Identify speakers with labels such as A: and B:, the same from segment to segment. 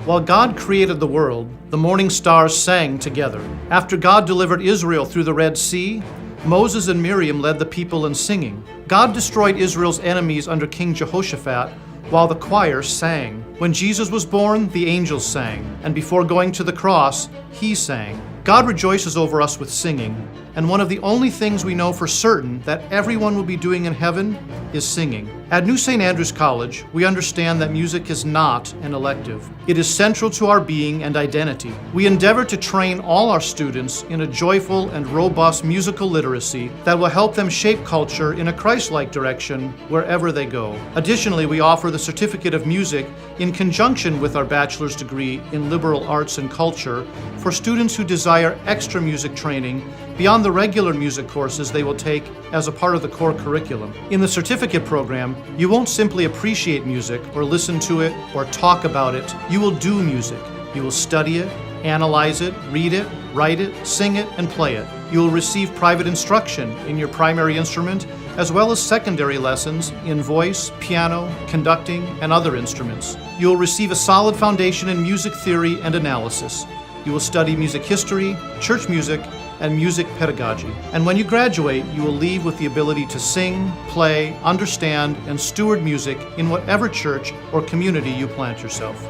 A: While God created the world, the morning stars sang together. After God delivered Israel through the Red Sea, Moses and Miriam led the people in singing. God destroyed Israel's enemies under King Jehoshaphat, while the choir sang. When Jesus was born, the angels sang, and before going to the cross, he sang. God rejoices over us with singing, and one of the only things we know for certain that everyone will be doing in heaven is singing. At New St. Andrews College, we understand that music is not an elective. It is central to our being and identity. We endeavor to train all our students in a joyful and robust musical literacy that will help them shape culture in a Christ-like direction wherever they go. Additionally, we offer the Certificate of Music in conjunction with our bachelor's degree in liberal arts and culture for students who desire extra music training beyond the regular music courses they will take as a part of the core curriculum. In the certificate program, you won't simply appreciate music or listen to it or talk about it. You will do music. You will study it, analyze it, read it, write it, sing it, and play it. You will receive private instruction in your primary instrument, as well as secondary lessons in voice, piano, conducting, and other instruments. You will receive a solid foundation in music theory and analysis. You will study music history, church music, and music pedagogy. And when you graduate, you will leave with the ability to sing, play, understand, and steward music in whatever church or community you plant yourself.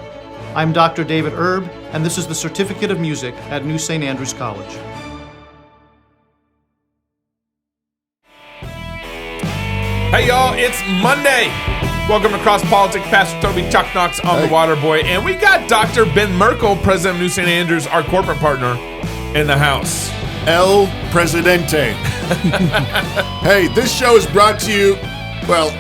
A: I'm Dr. David Erb, and this is the Certificate of Music at New St. Andrews College.
B: Hey y'all, it's Monday. Welcome to Cross Politics. Pastor Toby Chuck Knox on the Water Boy, and we got Dr. Ben Merkle, President of New St. Andrews, our corporate partner, in the house.
C: El Presidente. Hey, this show is brought to you, well,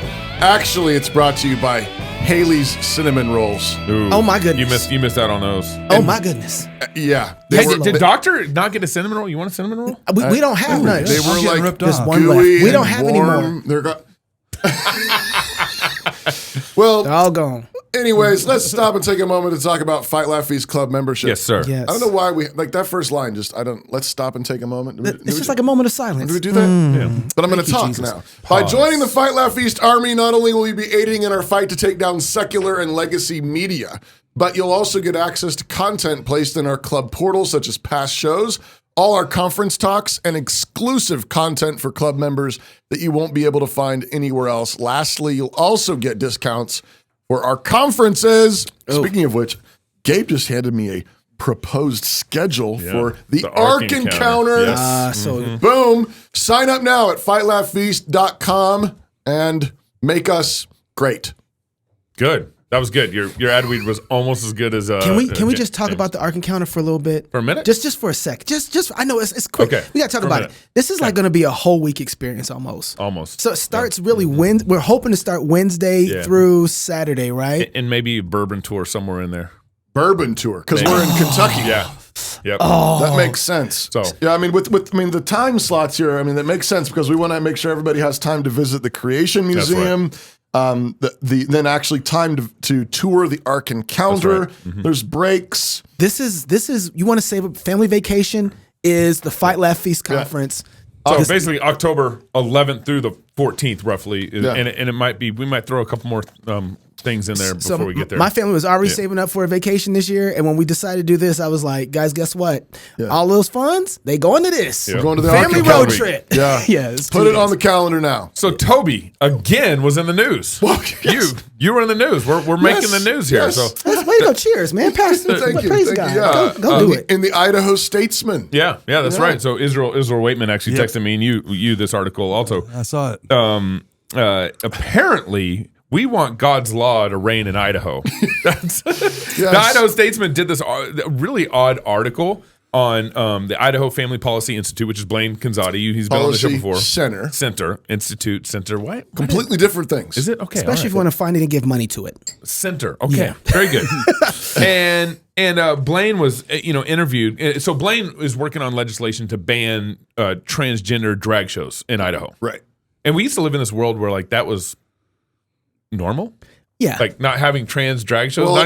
C: actually it's brought to you by Haley's Cinnamon Rolls.
B: Ooh,
D: oh my goodness.
B: You missed out on those.
D: Oh my goodness.
C: Yeah.
B: Did Doctor not get a cinnamon roll? You want a cinnamon roll?
D: We don't have none.
C: They were like
E: ripped
D: There's
E: off.
D: one left.
C: gooey
D: We don't
C: and
D: have any
C: warm.
D: more.
C: They're
D: They're
C: well,
D: all gone.
C: anyways, let's stop and take a moment to talk about Fight Laugh Feast Club membership.
B: Yes, sir.
D: Yes.
C: I don't know why we, like that first line, let's stop and take a moment.
D: It's just like a moment of silence.
C: Do we do that? Yeah. But I'm going to talk
D: Jesus.
C: now. By joining the Fight Laugh Feast Army, not only will you be aiding in our fight to take down secular and legacy media, but you'll also get access to content placed in our club portal, such as past shows, all our conference talks, and exclusive content for club members that you won't be able to find anywhere else. Lastly, you'll also get discounts for our conferences. Speaking of which, Gabe just handed me a proposed schedule for the Ark Encounter.
B: Yes.
C: Boom. Sign up now at fightlaughfeast.com and make us great.
B: Good. That was good. Your ad read was almost as good as.
D: Can we just talk about the Ark Encounter for a little bit?
B: For a minute?
D: Just for a sec. Just I know it's quick.
B: Okay.
D: We got to talk
B: For a
D: about
B: minute.
D: it. This is like going to be a whole week experience almost.
B: Almost.
D: So it starts really we're hoping to start Wednesday through Saturday, right?
B: And maybe a bourbon tour somewhere in there.
C: Bourbon tour, because we're in Kentucky.
B: Yeah. Yep.
C: That makes sense.
B: So
C: yeah, I mean, with the time slots here, I mean, that makes sense because we want to make sure everybody has time to visit the Creation Museum.
B: That's right.
C: Then actually time to tour the Ark Encounter.
B: That's right. Mm-hmm.
C: There's breaks.
D: This is you want to save a family vacation is the Fight Laugh Feast conference.
B: So basically October 11th through the 14th, roughly,
C: Yeah.
B: and it might be, we might throw a couple more things in there before we get there.
D: My family was already saving up for a vacation this year, and when we decided to do this, I was like, guys, guess what?
C: Yeah.
D: All those funds, they going to this.
C: We're going to the Ark
D: family
C: Encounter.
D: road trip.
C: Yeah.
D: Yes.
C: Put it on the calendar now.
B: So Toby again was in the news.
C: Well, yes.
B: You were in the news. We're making the news here.
C: Yes.
B: So
D: Way to go. Cheers, man. Pastor,
C: Thank you.
D: praise
C: Thank
D: God.
C: you. Yeah.
D: Go do it.
C: In the Idaho Statesman.
B: yeah, that's right. So Israel Waitman actually texted me and you this article also.
E: I saw it.
B: Apparently, we want God's law to reign in Idaho. The Idaho Statesman did this really odd article on the Idaho Family Policy Institute, which is Blaine Kanzati. He's been on the show before. Center. What?
C: Completely different things.
B: Is it? Okay.
D: Especially if you want to find it and give money to it.
B: Center. Okay.
D: Yeah.
B: Very good. and Blaine was interviewed. So Blaine is working on legislation to ban transgender drag shows in Idaho.
C: Right.
B: And we used to live in this world where like that was normal.
D: Yeah.
B: Like not having trans drag shows,
C: Well,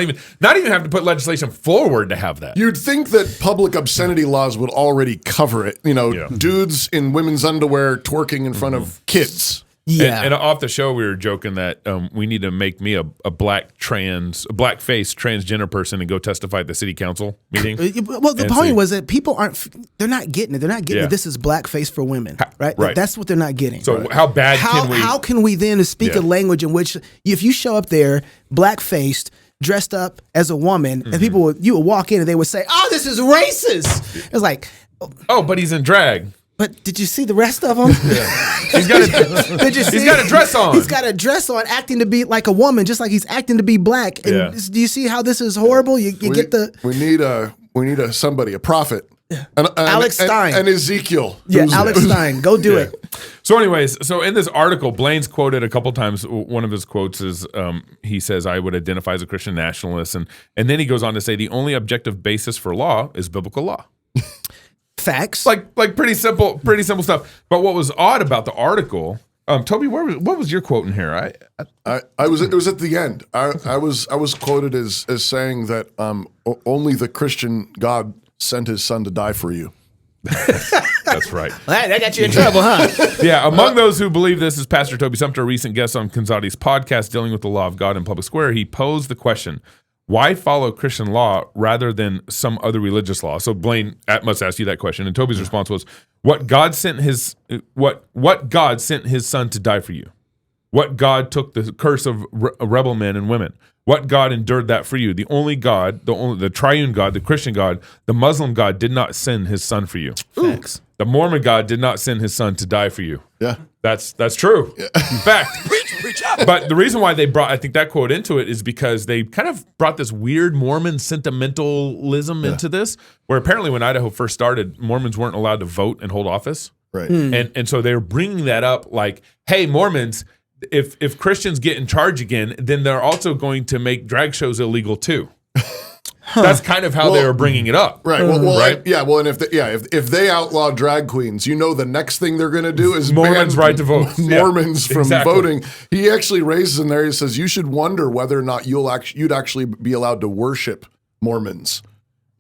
B: not even have to put legislation forward to have that.
C: You'd think that public obscenity laws would already cover it. You know, dudes in women's underwear twerking in front of kids.
D: Yeah.
B: And off the show, we were joking that we need to make me a blackface transgender person and go testify at the city council meeting.
D: Well, the point was that people they're not getting it. They're not getting
B: Yeah.
D: that this is blackface for women, right?
B: Right.
D: That's what they're not getting.
B: So how bad
D: How can we then speak a language in which if you show up there black-faced, dressed up as a woman, and you would walk in and they would say, "Oh, this is racist." It's like,
B: Oh, but he's in drag.
D: but did you see the rest of him?
B: He's got a dress on.
D: He's got a dress on, acting to be like a woman, just like he's acting to be black. And do you see how this is horrible? You get the
C: we need somebody, a prophet.
D: Alex Stein
C: and Ezekiel.
D: Yeah, Alex Stein, go do it.
B: So, anyways, in this article, Blaine's quoted a couple times. One of his quotes is, he says, "I would identify as a Christian nationalist," and then he goes on to say, "The only objective basis for law is biblical law."
D: Facts.
B: Like pretty simple stuff. But what was odd about the article, Toby, what was your quote in here?
C: It was at the end. I was quoted as saying that only the Christian God sent his son to die for you.
B: That's right.
D: That got you in trouble, huh?
B: Yeah, among those who believe this is Pastor Toby Sumter, a recent guest on Kanzati's podcast dealing with the law of God in public square. He posed the question, why follow Christian law rather than some other religious law? So Blaine must ask you that question. And Toby's response was, what God sent his son to die for you? What God took the curse of rebel men and women? What God endured that for you? The only God, the triune God, the Christian God, the Muslim God did not send his son for you.
D: Facts.
B: The Mormon God did not send his son to die for you.
C: Yeah.
B: That's true. In fact. But the reason why they brought, I think, that quote into it is because they kind of brought this weird Mormon sentimentalism into this, where apparently when Idaho first started, Mormons weren't allowed to vote and hold office.
C: Right.
B: And so they were bringing that up like, hey, Mormons, if Christians get in charge again, then they're also going to make drag shows illegal too. That's kind of how they were bringing it up.
C: Right. Well,
B: right?
C: and if they outlaw drag queens, the next thing they're going to do is
B: Mormons'
C: ban
B: right to vote.
C: Mormons from
B: exactly.
C: voting. He actually raises in there. He says you should wonder whether or not you'd actually be allowed to worship Mormons.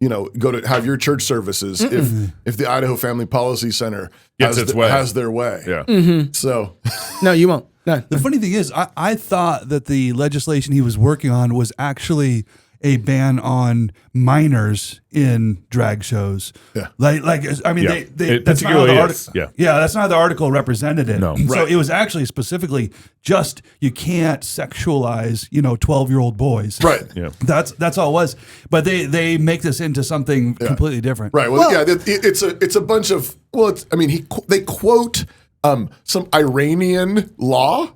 C: Go to have your church services if the Idaho Family Policy Center has their way.
B: Yeah.
C: So
D: No, you won't. No.
F: The funny thing is, I thought that the legislation he was working on was actually a ban on minors in drag shows.
B: Yeah.
F: I mean,
B: Yeah.
F: that's not how the article.
B: Yeah.
F: That's not how the article represented it.
B: No.
F: So it was actually specifically just you can't sexualize 12-year-old boys.
C: right.
B: Yeah.
F: That's all it was. But they make this into something completely different.
C: Right. Well, it's a bunch of they quote some Iranian law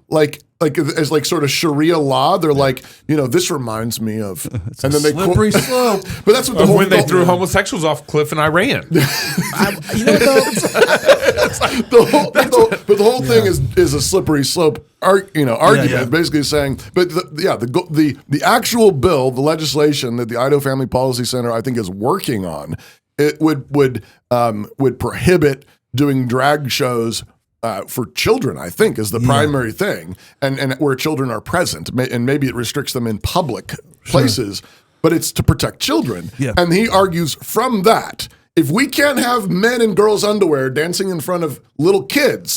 C: as sort of Sharia law. They're like, this reminds me of, and then they
F: Slippery slope.
C: But that's what
B: When they threw homosexuals off a cliff in Iran.
C: But the whole thing is a slippery slope argument, basically saying, but the actual bill, the legislation that the Idaho Family Policy Center I think is working on, it would prohibit doing drag shows for children, I think, is the primary thing, and where children are present, and maybe it restricts them in public places, but it's to protect children.
F: Yeah.
C: And he argues from that, if we can't have men in girls' underwear dancing in front of little kids,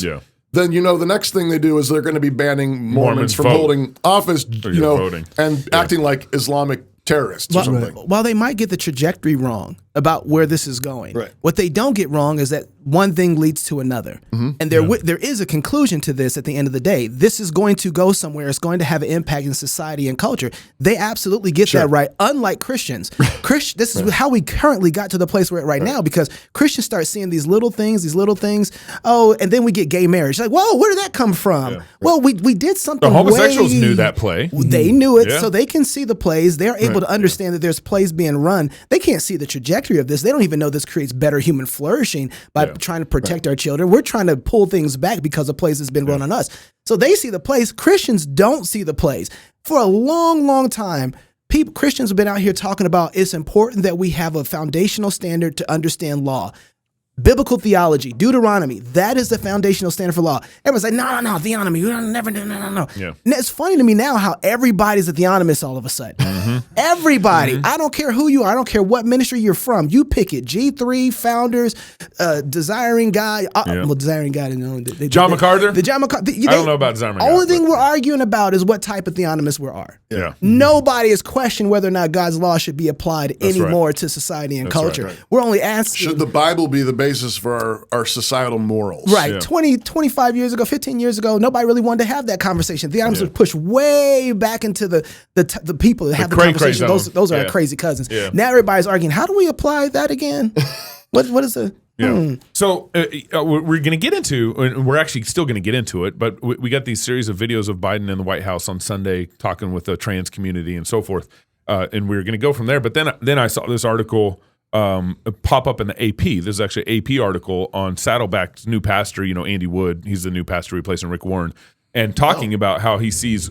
C: then the next thing they do is they're going to be banning Mormons from holding office,
B: voting.
C: and acting like Islamic terrorists or something.
D: While they might get the trajectory wrong about where this is going,
C: Right.
D: what they don't get wrong is that one thing leads to another. And there is a conclusion to this at the end of the day. This is going to go somewhere. It's going to have an impact in society and culture. They absolutely get that right, unlike Christians. This is how we currently got to the place we're at right now, because Christians start seeing these little things, and then we get gay marriage. Like, whoa, where did that come from?
C: Yeah.
D: Well, we did something
B: The homosexuals knew that play.
D: They knew it,
B: Yeah.
D: so they can see the plays. They're able to understand that there's plays being run. They can't see the trajectory of this. They don't even know this creates better human flourishing by trying to protect our children. We're trying to pull things back because of plays that's been run on us. So they see the plays. Christians don't see the plays. For a long, long time, Christians have been out here talking about it's important that we have a foundational standard to understand law. Biblical theology, Deuteronomy, that is the foundational standard for law. Everyone's like, no, theonomy, no.
B: Yeah.
D: And it's funny to me now how everybody's a theonomist all of a sudden. Everybody. I don't care who you are. I don't care what ministry you're from. You pick it. G3, Founders, Desiring God. Well, Desiring God.
B: John MacArthur?
D: The John MacArthur.
B: I don't know about Desiring God.
D: Only thing we're arguing about is what type of theonomist we are.
B: Yeah.
D: Nobody is questioning whether or not God's law should be applied anymore
B: right.
D: to society and
B: That's
D: culture.
B: right.
D: We're only asking.
C: Should the Bible be the basis for our societal morals?
D: Right.
B: Yeah.
D: 20, 25 years ago, 15 years ago, nobody really wanted to have that conversation. Theonomists was pushed way back into the people that have the conversation. Those are our crazy cousins.
B: Yeah.
D: Now everybody's arguing, how do we apply that again? what is the...
B: Yeah. So we're going to get into, and we're actually still going to get into it, but we got these series of videos of Biden in the White House on Sunday talking with the trans community and so forth, and we were going to go from there. But then I saw this article pop up in the AP. This is actually an AP article on Saddleback's new pastor, Andy Wood. He's the new pastor replacing Rick Warren, and talking about how he sees,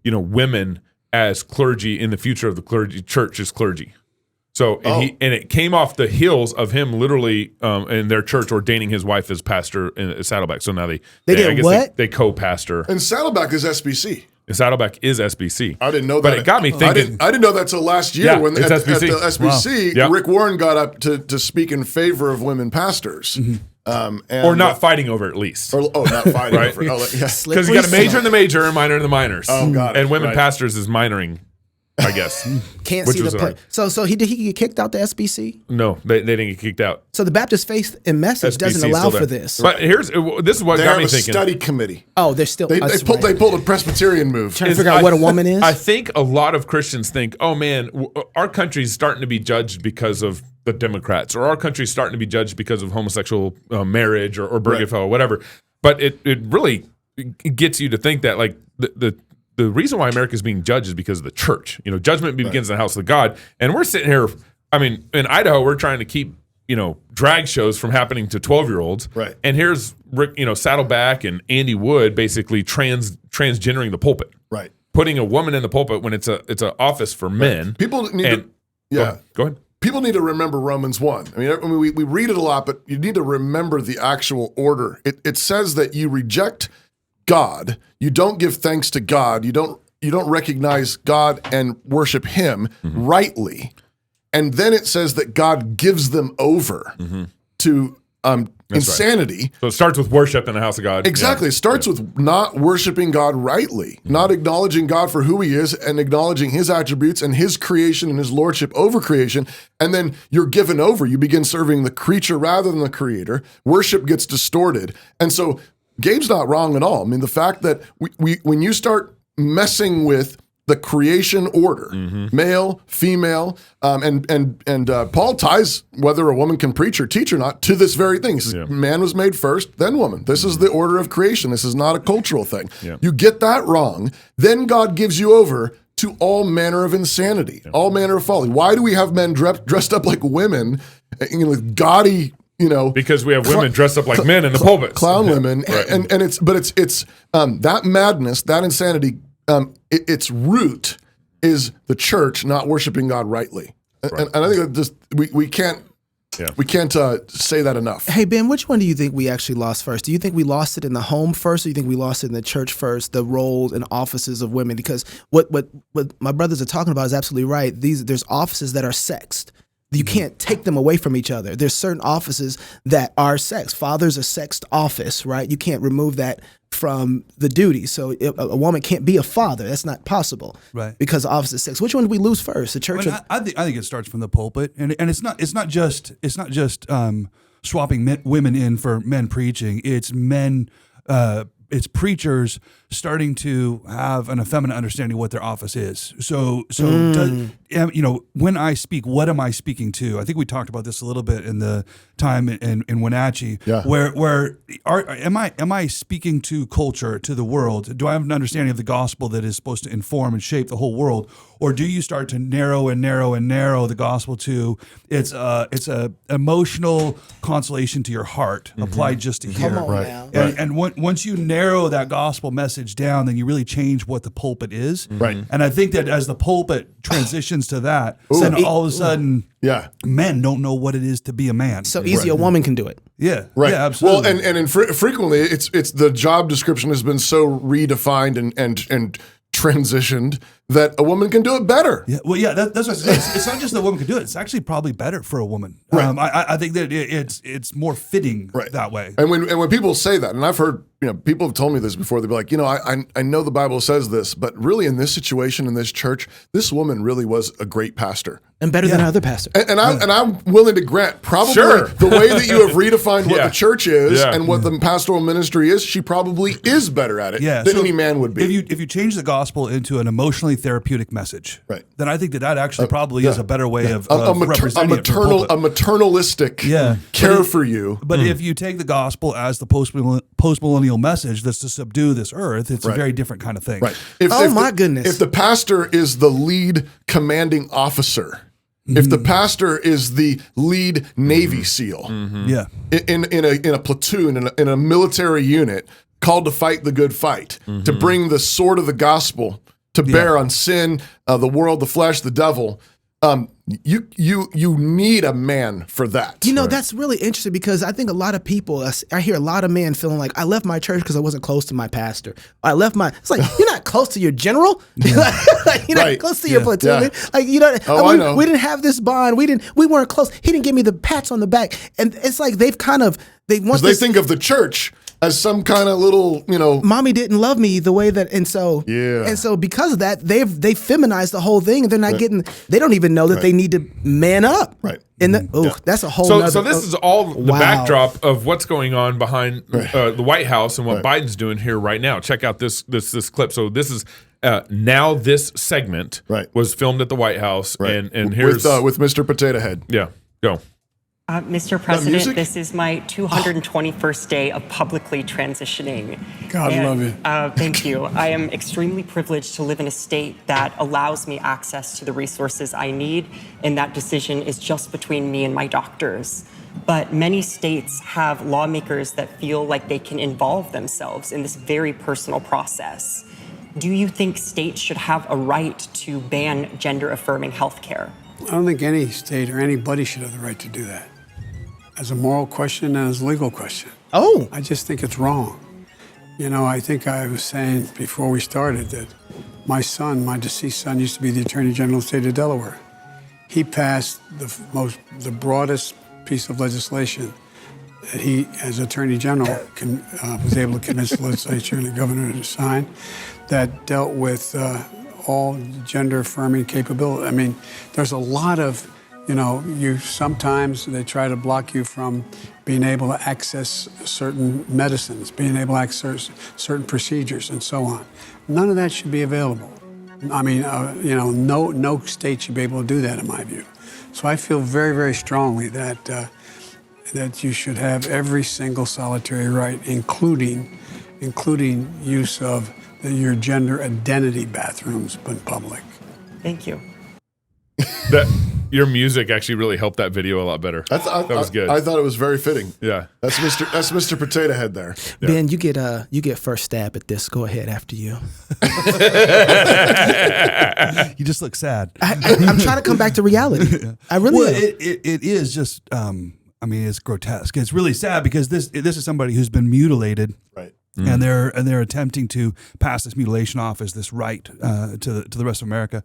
B: women as clergy in the future of the clergy, church as clergy. So and it came off the heels of him literally in their church ordaining his wife as pastor in Saddleback. So now they
D: did what?
B: They co-pastor.
C: And Saddleback is SBC.
B: Saddleback is SBC.
C: I didn't know that.
B: But it got me thinking.
C: I didn't know that till last year
B: Yeah,
C: when
B: it's
C: at
B: SBC.
C: the SBC,
B: Wow.
C: Rick Warren got up to speak in favor of women pastors.
B: Or not fighting over, at least.
C: Not fighting
B: Right?
C: over. Yeah.
B: Because you got a major in the major and minor in the minors.
C: Oh, got it.
B: And women
C: Right.
B: pastors is minoring, I guess.
D: Can't
B: Which
D: see
B: was
D: the play. So he get kicked out the SBC?
B: No, they didn't get kicked out.
D: So the Baptist Faith and Message
B: SBC
D: doesn't
B: is
D: allow
B: still
D: for
B: there.
D: this.
B: But this is what
C: They
B: got
C: have
B: me
C: a
B: thinking.
C: study committee.
D: Oh, they're still...
C: They pulled a Presbyterian move.
D: Trying to figure out what a woman is?
B: I think a lot of Christians think, oh man, our country's starting to be judged because of the Democrats, or our country's starting to be judged because of homosexual marriage or Burgerfell or whatever. But it really gets you to think that like the reason why America is being judged is because of the church. Judgment begins in the house of God. And we're sitting here, in Idaho, we're trying to keep, drag shows from happening to 12-year-olds.
C: Right.
B: And here's Rick, Saddleback and Andy Wood basically transgendering the pulpit.
C: Right.
B: Putting a woman in the pulpit when it's an office for men.
C: People need to
B: Go ahead.
C: People need to remember Romans 1. We read it a lot, but you need to remember the actual order. It says that you reject God, you don't give thanks to God, you don't recognize God and worship Him rightly, and then it says that God gives them over to insanity.
B: Right. So it starts with worship in the house of God.
C: Exactly.
B: Yeah.
C: It starts with not worshiping God rightly, not acknowledging God for who He is and acknowledging His attributes and His creation and His lordship over creation. And then you're given over. You begin serving the creature rather than the creator. Worship gets distorted. And so Gabe's not wrong at all. The fact that when you start messing with the creation order, male, female, and Paul ties whether a woman can preach or teach or not to this very thing. He says, man was made first, then woman. This is the order of creation. This is not a cultural thing.
B: Yeah.
C: You get that wrong, then God gives you over to all manner of insanity, all manner of folly. Why do we have men dressed up like women, with gaudy,
B: because we have women dressed up like men in the pulpits,
C: clown women,
B: Right.
C: and it's that madness, that insanity. Its root is the church not worshiping God rightly, and I think that we can't say that enough.
D: Hey, Ben, which one do you think we actually lost first? Do you think we lost it in the home first, or do you think we lost it in the church first, the roles and offices of women? Because what my brothers are talking about is absolutely right. There's offices that are sexed. You can't take them away from each other. There's certain offices that are sexed. Father's a sexed office, right? You can't remove that from the duty. So a woman can't be a father. That's not possible,
F: Right?
D: Because the office is sexed. Which one do we lose first? The church?
F: I think it starts from the pulpit, and it's not just swapping women in for men preaching. It's men. It's preachers starting to have an effeminate understanding of what their office is. So when I speak, what am I speaking to? I think we talked about this a little bit in the time in Wenatchee, where am I speaking to culture, to the world? Do I have an understanding of the gospel that is supposed to inform and shape the whole world? Or do you start to narrow the gospel to it's a emotional consolation to your heart applied just to here?
D: Come on
C: Right.
D: now.
F: And once you narrow that gospel message message down, then you really change what the pulpit is.
C: Right.
F: And I think that as the pulpit transitions to that, then all of a sudden, men don't know what it is to be a man.
D: So easy, a woman can do it.
F: Yeah.
C: Right.
F: Yeah, absolutely.
C: Well, and frequently it's the job description has been so redefined and transitioned that a woman can do it better.
F: Yeah, well, yeah, that's what it's not just that a woman can do it. It's actually probably better for a woman.
C: Right.
F: I think that it's more fitting that way.
C: And when people say that, and I've heard, people have told me this before, they'll be like, I know the Bible says this, but really in this situation in this church, this woman really was a great pastor.
D: And better than other pastors.
C: And I'm willing to grant probably the way that you have redefined what the church is and what the pastoral ministry is, she probably is better at it than any man would be.
F: If you change the gospel into an emotionally therapeutic message, then I think that actually probably is a better way of representing it from the pulpit.
C: A maternalistic care for you.
F: But if you take the gospel as the post-millennial message that's to subdue this earth, it's a very different kind of thing.
C: Right.
D: My goodness.
C: If the pastor is the lead commanding officer, if the pastor is the lead Navy SEAL, in a platoon, in a military unit, called to fight the good fight, to bring the sword of the gospel to bear on sin, the world, the flesh, the devil, you need a man for that.
D: That's really interesting because I think a lot of people, I hear a lot of men feeling like, I left my church because I wasn't close to my pastor. It's like, you're not close to your general. You're not close to your platoon. Like, we didn't have this bond. We weren't close. He didn't give me the pats on the back. And it's like they think of
C: the church as some kind of little,
D: mommy didn't love me the way that, and so because of that, they've feminized the whole thing, and they're not they don't even know that they need to man up.
C: Right.
D: And that's a whole.
B: So this is all the backdrop of what's going on behind the White House and what Biden's doing here right now. Check out this clip. So this is now this segment was filmed at the White House, and here's
C: with Mr. Potato Head.
B: Yeah, go.
E: Mr. President, this is my 221st day of publicly transitioning.
G: God love you.
E: Thank you. I am extremely privileged to live in a state that allows me access to the resources I need, and that decision is just between me and my doctors. But many states have lawmakers that feel like they can involve themselves in this very personal process. Do you think states should have a right to ban gender-affirming health care?
G: I don't think any state or anybody should have the right to do that. As a moral question and as a legal question. I just think it's wrong. I think I was saying before we started that my deceased son, used to be the Attorney General of the state of Delaware. He passed the broadest piece of legislation that he, as Attorney General, was able to convince the legislature and the governor to sign that dealt with all gender-affirming capability. I mean, there's a lot of, sometimes they try to block you from being able to access certain medicines, being able to access certain procedures, and so on. None of that should be available. I mean, no state should be able to do that, in my view. So I feel very, very strongly that you should have every single solitary right, including use of your gender identity bathrooms in public.
E: Thank you.
B: Your music actually really helped that video a lot better. That was good.
C: I thought it was very fitting.
B: Yeah,
C: that's Mr. Potato Head there.
D: Ben, you get first stab at this. Go ahead after you.
F: You just look sad.
D: I'm trying to come back to reality. I really am.
F: It is just. It's grotesque. It's really sad because this is somebody who's been mutilated.
C: Right.
F: And they're attempting to pass this mutilation off as this right to the rest of America.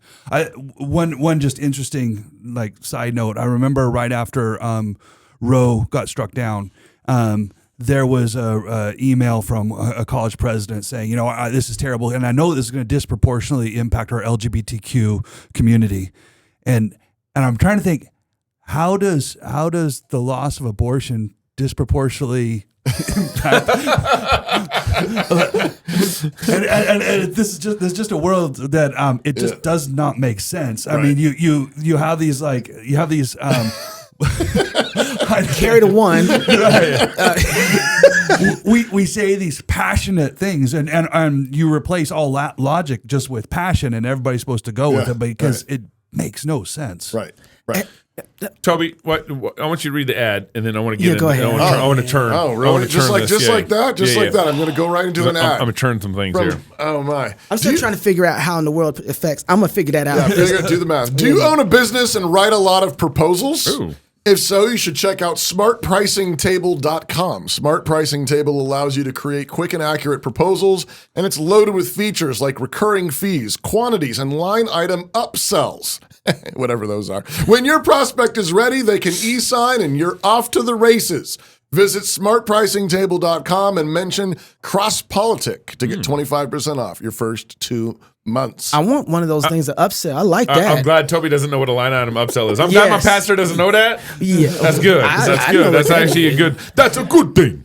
F: One just interesting side note. I remember right after Roe got struck down, there was a email from a college president saying, this is terrible, and I know this is going to disproportionately impact our LGBTQ community, and I'm trying to think, how does the loss of abortion disproportionately impact? and this is just a world that it just does not make sense. I mean, you have these
D: carry to one.
F: We say these passionate things, and you replace all logic just with passion, and everybody's supposed to go with it because it makes no sense.
C: Right.
B: Toby, what I want you to read the ad, and then I want to get
D: go ahead.
B: I want to turn.
C: Oh,
B: I
C: really?
B: want to turn
C: Like
B: this.
C: like that? Like that. I'm going to go right into an ad.
B: I'm going to turn some things here.
C: Oh, my.
D: I'm still trying to figure out how in the world it affects. I'm going to figure that out.
C: Yeah, do the math. Do you own a business and write a lot of proposals?
B: Ooh.
C: If so, you should check out smartpricingtable.com. Smart Pricing Table allows you to create quick and accurate proposals, and it's loaded with features like recurring fees, quantities, and line item upsells. Whatever those are. When your prospect is ready, they can e-sign and you're off to the races. Visit smartpricingtable.com and mention CrossPolitic to get 25% off your first 2 months.
D: I want one of those things to upsell. I like that.
B: I'm glad Toby doesn't know what a line item upsell is. I'm glad my pastor doesn't know that.
D: Yeah.
B: That's good. That's good. That's actually that's a good thing.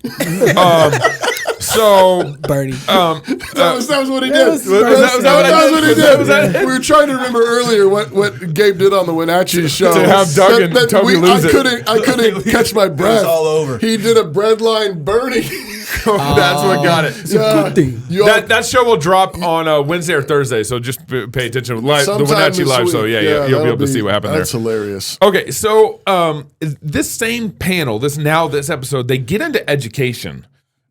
B: So,
D: Bernie.
C: That was what he did.
B: Was that what he did?
C: We were trying to remember earlier what Gabe did on the Wenatchee show.
B: To have Doug and Toby lose it.
C: I couldn't catch my breath.
H: all over.
C: He did a breadline Bernie.
B: That's what got it.
D: Good thing.
B: That show will drop on Wednesday or Thursday, so just pay attention. The
C: Sometime
B: Wenatchee
C: this
B: live,
C: week.
B: so you'll be able to see what happened there.
C: That's hilarious.
B: Okay, so this same panel, this episode, they get into education.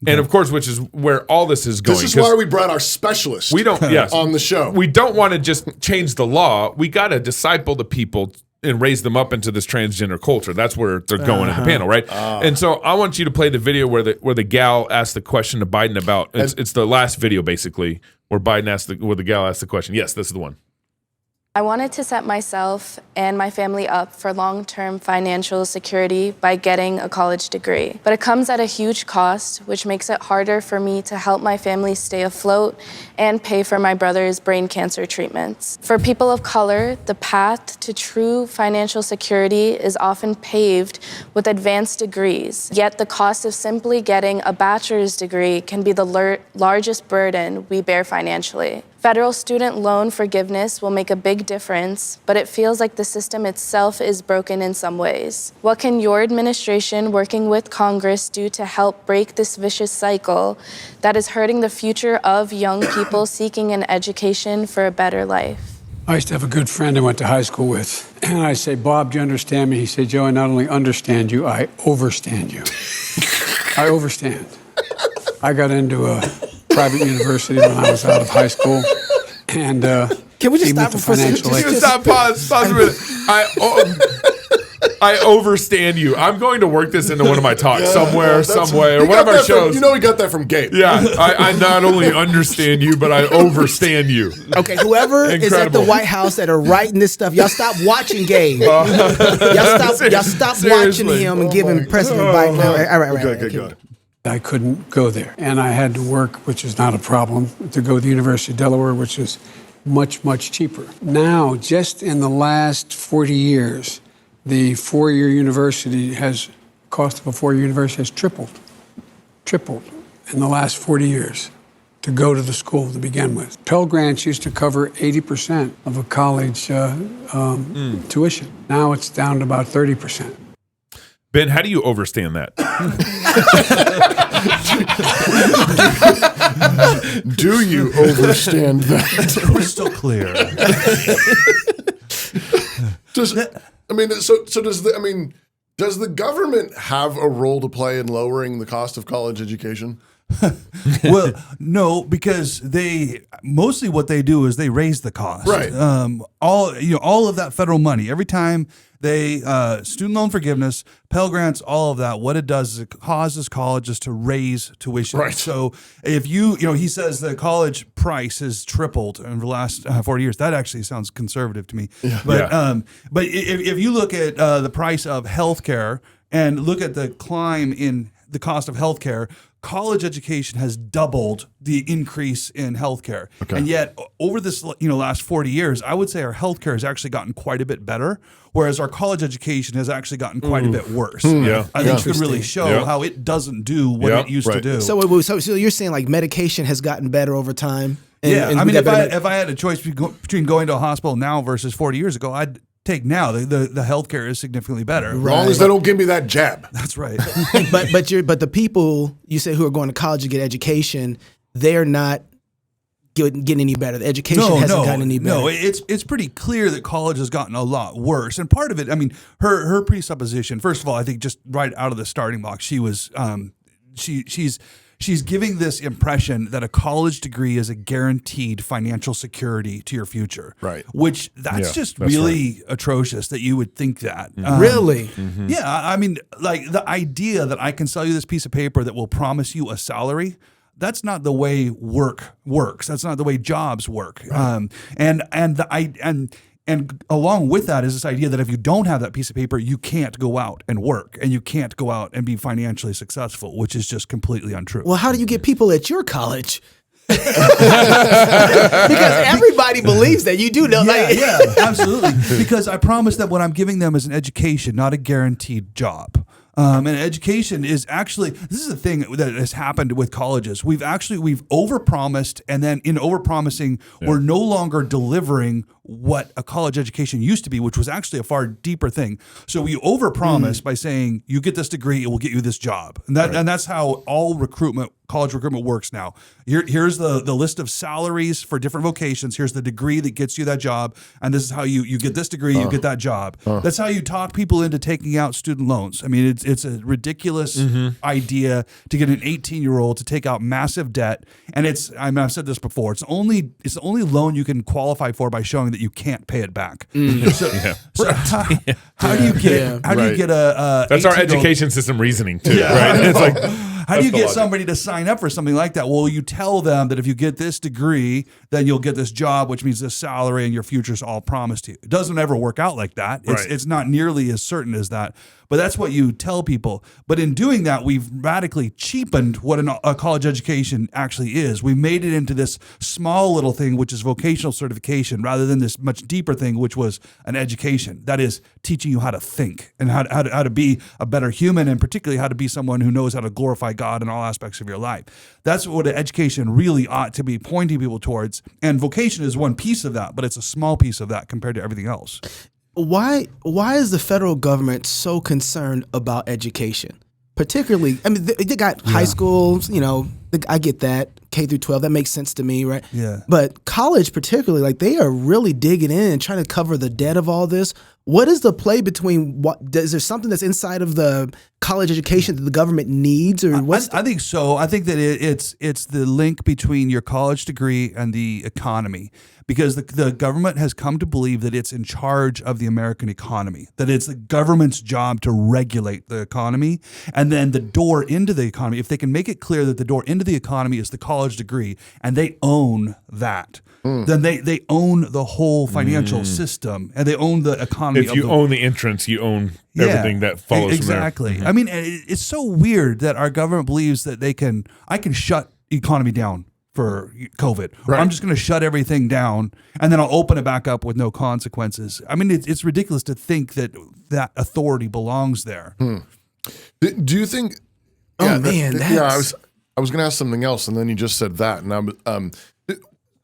B: And of course, which is where all this is going.
C: This is why we brought our specialist on the show.
B: We don't want to just change the law. We got to disciple the people and raise them up into this transgender culture. That's where they're going in the panel, right? And so I want you to play the video where the gal asked the question to Biden about. It's the last video basically where the gal asked the question. Yes, this is the one.
I: I wanted to set myself and my family up for long-term financial security by getting a college degree. But it comes at a huge cost, which makes it harder for me to help my family stay afloat and pay for my brother's brain cancer treatments. For people of color, the path to true financial security is often paved with advanced degrees. Yet the cost of simply getting a bachelor's degree can be the largest burden we bear financially. Federal student loan forgiveness will make a big difference, but it feels like the system itself is broken in some ways. What can your administration, working with Congress, do to help break this vicious cycle that is hurting the future of young people seeking an education for a better life?
G: I used to have a good friend I went to high school with, and I say, Bob, do you understand me? He said, Joe, I not only understand you, I overstand you. I overstand. I got into a private university when I was out of high school, and
D: can we just stop for a second?
B: Pause a minute. I overstand you. I'm going to work this into one of my talks somewhere, some way, or one of our shows.
C: We got that from Gabe.
B: Yeah, I not only understand you, but I overstand you.
D: Okay, whoever is at the White House that are writing this stuff, y'all stop watching Gabe. Y'all stop watching him and giving President Biden. All right.
C: Good.
G: I couldn't go there. And I had to work, which is not a problem, to go to the University of Delaware, which is much, much cheaper. Now, just in the last 40 years, the four-year university cost of a four-year university has tripled in the last 40 years to go to the school to begin with. Pell Grants used to cover 80% of a college tuition. Now it's down to about 30%.
B: Ben, how do you overstand that?
C: Do you overstand that?
F: Crystal clear.
C: Does the government have a role to play in lowering the cost of college education?
F: Well, no, because mostly what they do is they raise the cost.
C: Right.
F: All of that federal money, every time they student loan forgiveness, Pell Grants, all of that, what it does is it causes colleges to raise tuition.
C: Right.
F: So if he says the college price has tripled in the last 40 years. That actually sounds conservative to me. Yeah. But if you look at the price of healthcare and look at the climb in the cost of healthcare, college education has doubled the increase in healthcare. Okay. And yet over this last 40 years, I would say our healthcare has actually gotten quite a bit better, whereas our college education has actually gotten quite a bit worse.
B: Yeah.
F: I think you could really show how it doesn't do what it used to do.
D: So you're saying like medication has gotten better over time?
F: If I had a choice between going to a hospital now versus 40 years ago, I'd take now. The healthcare is significantly better.
C: As long as they don't give me that jab.
F: That's right.
D: but the people you say who are going to college to get education, they're not get any better. The education hasn't gotten any better.
F: No, it's pretty clear that college has gotten a lot worse. And part of it, I mean, her presupposition, first of all, I think just right out of the starting block, she was she's giving this impression that a college degree is a guaranteed financial security to your future.
C: Right.
F: Which that's really atrocious that you would think that.
D: Really?
F: Yeah. I mean, like the idea that I can sell you this piece of paper that will promise you a salary, that's not the way work works. That's not the way jobs work. Right. And along with that is this idea that if you don't have that piece of paper, you can't go out and work and you can't go out and be financially successful, which is just completely untrue.
D: Well, how do you get people at your college? Because everybody believes that. You do know.
F: Yeah, absolutely. Because I promise that what I'm giving them is an education, not a guaranteed job. And education is actually, this is a thing that has happened with colleges. We've overpromised, and then in overpromising, we're no longer delivering what a college education used to be, which was actually a far deeper thing. So we overpromise by saying, you get this degree, it will get you this job. And that's how all college recruitment works now. Here's the list of salaries for different vocations. Here's the degree that gets you that job. And this is how you get this degree, you get that job. That's how you talk people into taking out student loans. I mean, it's a ridiculous idea to get an 18-year-old to take out massive debt. And I've said this before, it's the only loan you can qualify for by showing that you can't pay it back. So how do you get a
B: that's our education system reasoning too, right? It's like,
F: how do you get somebody to sign up for something like that? Well, you tell them that if you get this degree, then you'll get this job, which means this salary and your future's all promised to you. It doesn't ever work out like that. It's not nearly as certain as that. But that's what you tell people. But in doing that, we've radically cheapened what a college education actually is. We made it into this small little thing, which is vocational certification, rather than this much deeper thing, which was an education. That is teaching you how to think and how to be a better human, and particularly how to be someone who knows how to glorify God in all aspects of your life. That's what education really ought to be pointing people towards. And vocation is one piece of that, but it's a small piece of that compared to everything else.
D: Why is the federal government so concerned about education? Particularly, I mean, they got high schools, I get that, K through 12, that makes sense to me, right?
F: Yeah.
D: But college particularly, like they are really digging in and trying to cover the debt of all this. What is the play between is there something that's inside of the college education that the government needs, or what's?
F: I think so. I think that it's the link between your college degree and the economy, because the government has come to believe that it's in charge of the American economy, that it's the government's job to regulate the economy, and then the door into the economy, if they can make it clear that the door into the economy is the college degree, and they own that, then they own the whole financial system, and they own the economy.
B: If you own the entrance, you own everything that follows
F: exactly.
B: from there.
F: I mean, it's so weird that our government believes that I can shut economy down for COVID.
C: Right.
F: I'm just going to shut everything down, and then I'll open it back up with no consequences. I mean, it's ridiculous to think that authority belongs there.
C: Do you think?
D: Oh man,
C: I was going to ask something else, and then you just said that, and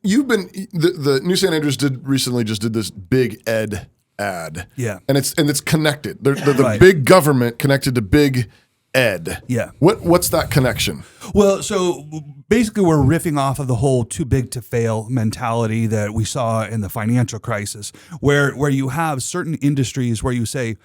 C: you've been the New St. Andrews recently did this big ed ad, and it's connected. They're the big government connected to big ed.
F: Yeah.
C: What's that connection?
F: Well, so basically we're riffing off of the whole too big to fail mentality that we saw in the financial crisis, where you have certain industries where you say,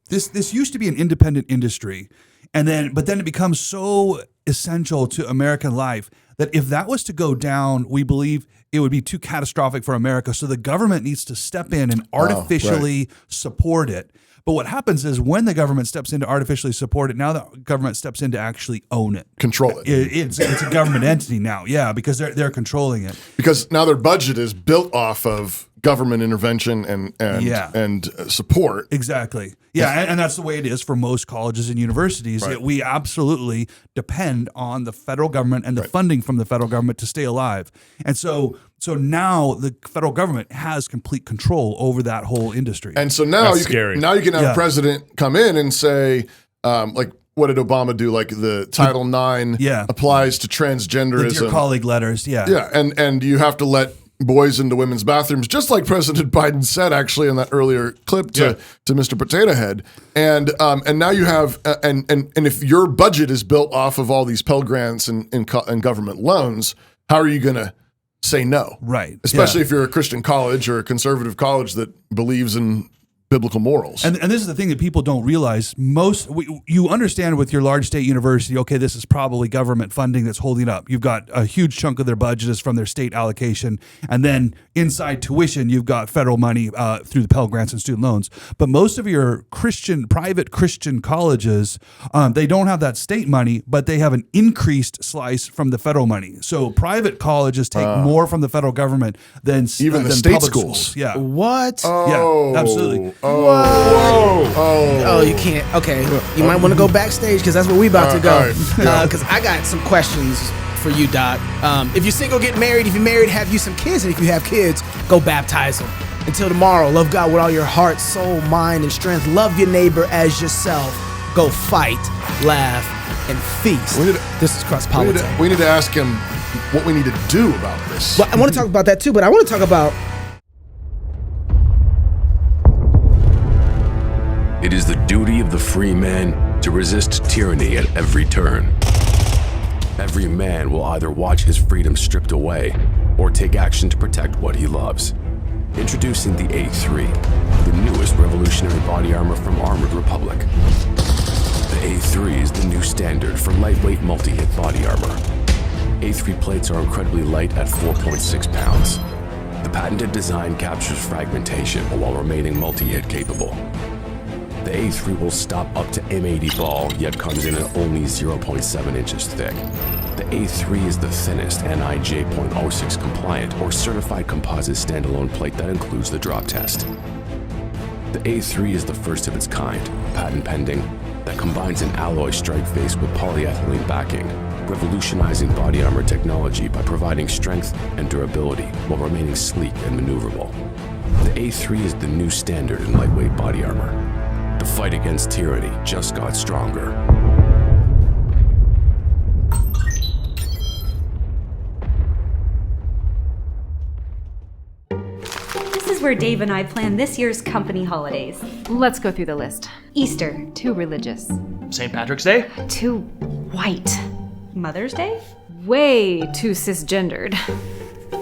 F: this used to be an independent industry, but then it becomes so essential to American life that if that was to go down, we believe it would be too catastrophic for America. So the government needs to step in and artificially support it. But what happens is when the government steps in to artificially support it, now the government steps in to actually own it.
C: Control it.
F: It's a government entity now, because they're controlling it.
C: Because now their budget is built off of government intervention and support.
F: Exactly. Yeah, and that's the way it is for most colleges and universities.
C: Right.
F: We absolutely depend on the federal government and the funding from the federal government to stay alive. And so now the federal government has complete control over that whole industry.
C: And so now you can have a president come in and say, like, what did Obama do? Like the Title IX applies to transgenderism.
F: The Dear Colleague letters,
C: Yeah, and you have to let boys into women's bathrooms, just like President Biden said, actually, in that earlier clip to Mr. Potato Head. And now you have, and if your budget is built off of all these Pell Grants and government loans, how are you going to say no.
F: Right.
C: Especially if you're a Christian college or a conservative college that believes in biblical morals.
F: And this is the thing that people don't realize. You understand with your large state university, okay, this is probably government funding that's holding up. You've got a huge chunk of their budget is from their state allocation. And then inside tuition, you've got federal money through the Pell Grants and student loans. But most of your private Christian colleges, they don't have that state money, but they have an increased slice from the federal money. So private colleges take more from the federal government than
C: even the
F: than
C: state
F: public
C: schools.
F: Yeah.
D: What?
F: Yeah, absolutely.
D: Oh, you can't. Okay, you might want to go backstage because that's where we about to go. Because I got some questions for you, Doc. If you're single, get married. If you're married, have you some kids. And if you have kids, go baptize them. Until tomorrow, love God with all your heart, soul, mind, and strength. Love your neighbor as yourself. Go fight, laugh, and feast. This is Cross Politics.
C: We need to ask him what we need to do about this.
D: Well, I want to talk about that too, but I want to talk about...
H: It is the duty of the free man to resist tyranny at every turn. Every man will either watch his freedom stripped away or take action to protect what he loves. Introducing the A3, the newest revolutionary body armor from Armored Republic. The A3 is the new standard for lightweight multi-hit body armor. A3 plates are incredibly light at 4.6 pounds. The patented design captures fragmentation while remaining multi-hit capable. The A3 will stop up to M80 ball, yet comes in at only 0.7 inches thick. The A3 is the thinnest NIJ .06 compliant or certified composite standalone plate that includes the drop test. The A3 is the first of its kind, patent pending, that combines an alloy strike face with polyethylene backing, revolutionizing body armor technology by providing strength and durability while remaining sleek and maneuverable. The A3 is the new standard in lightweight body armor. The fight against tyranny just got stronger.
J: This is where Dave and I plan this year's company holidays.
K: Let's go through the list.
J: Easter.
K: Too religious.
L: St. Patrick's Day.
K: Too white.
J: Mother's Day.
K: Way too cisgendered.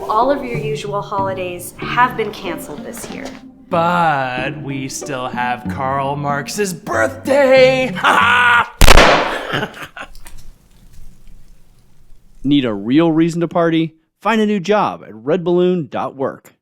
J: All of your usual holidays have been canceled this year.
L: But we still have Karl Marx's birthday!
M: Need a real reason to party? Find a new job at redballoon.work.